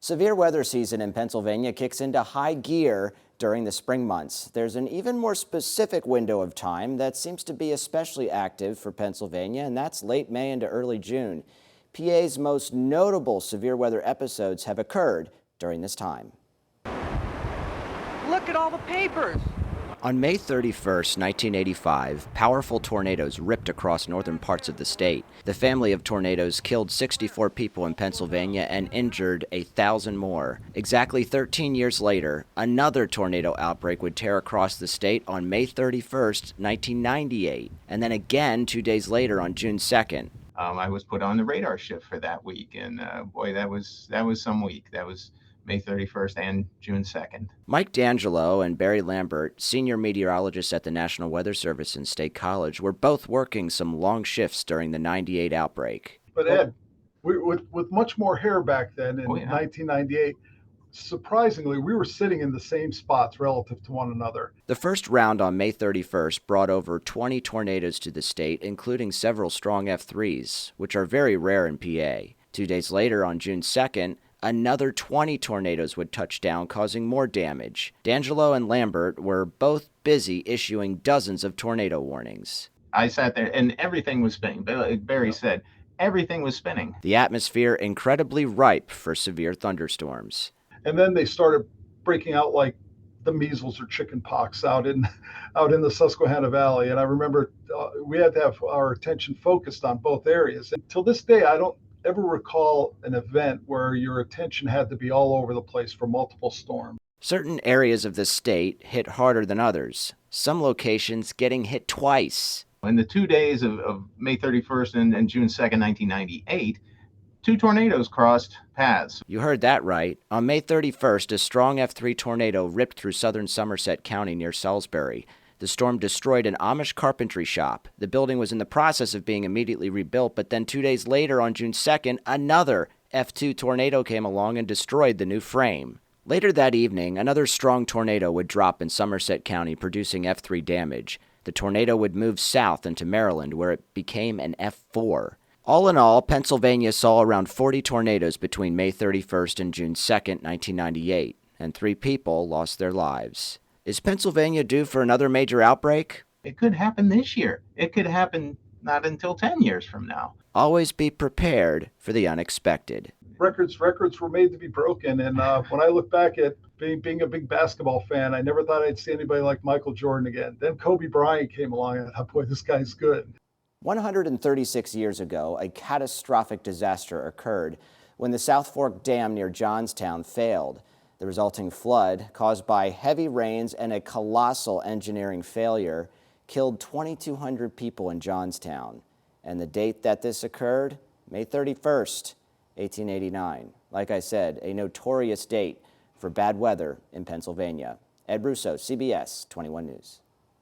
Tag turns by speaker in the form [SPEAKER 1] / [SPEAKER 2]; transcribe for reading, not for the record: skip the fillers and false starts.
[SPEAKER 1] Severe weather season in Pennsylvania kicks into high gear during the spring months. There's an even more specific window of time that seems to be especially active for Pennsylvania, and that's late May into early June. PA's most notable severe weather episodes have occurred during this time.
[SPEAKER 2] Look at all the papers.
[SPEAKER 1] On May 31st, 1985, powerful tornadoes ripped across northern parts of the state. The family of tornadoes killed 64 people in Pennsylvania and injured 1,000 more. Exactly 13 years later, another tornado outbreak would tear across the state on May 31st, 1998, and then again 2 days later on June 2nd.
[SPEAKER 3] I was put on the radar shift for that week, and boy, that was some week. That was May 31st and June 2nd.
[SPEAKER 1] Mike D'Angelo and Barry Lambert, senior meteorologists at the National Weather Service in State College, were both working some long shifts during the 98 outbreak.
[SPEAKER 4] But Ed, with much more hair back then in 1998, surprisingly, we were sitting in the same spots relative to one another.
[SPEAKER 1] The first round on May 31st brought over 20 tornadoes to the state, including several strong F3s, which are very rare in PA. 2 days later, on June 2nd, another 20 tornadoes would touch down, causing more damage. D'Angelo and Lambert were both busy issuing dozens of tornado warnings.
[SPEAKER 3] I sat there and everything was spinning. Barry said everything was spinning.
[SPEAKER 1] The atmosphere incredibly ripe for severe thunderstorms.
[SPEAKER 4] And then they started breaking out like the measles or chicken pox out in the Susquehanna Valley. And I remember we had to have our attention focused on both areas. And till this day, I don't ever recall an event where your attention had to be all over the place for multiple storms.
[SPEAKER 1] Certain areas of the state hit harder than others, some locations getting hit twice.
[SPEAKER 3] In the 2 days of May 31st and June 2nd, 1998, 2 tornadoes crossed paths.
[SPEAKER 1] You heard that right. On May 31st, a strong F3 tornado ripped through southern Somerset County near Salisbury. The storm destroyed an Amish carpentry shop. The building was in the process of being immediately rebuilt, but then 2 days later, on June 2nd, another F2 tornado came along and destroyed the new frame. Later that evening, another strong tornado would drop in Somerset County, producing F3 damage. The tornado would move south into Maryland, where it became an F4. All in all, Pennsylvania saw around 40 tornadoes between May 31st and June 2nd, 1998, and 3 people lost their lives. Is Pennsylvania due for another major outbreak?
[SPEAKER 3] It could happen this year. It could happen not until 10 years from now.
[SPEAKER 1] Always be prepared for the unexpected.
[SPEAKER 4] Records were made to be broken. And when I look back at being a big basketball fan, I never thought I'd see anybody like Michael Jordan again. Then Kobe Bryant came along and I thought, boy, this guy's good.
[SPEAKER 1] 136 years ago, a catastrophic disaster occurred when the South Fork Dam near Johnstown failed. The resulting flood, caused by heavy rains and a colossal engineering failure, killed 2,200 people in Johnstown. And the date that this occurred? May 31st, 1889. Like I said, a notorious date for bad weather in Pennsylvania. Ed Russo, CBS 21 News.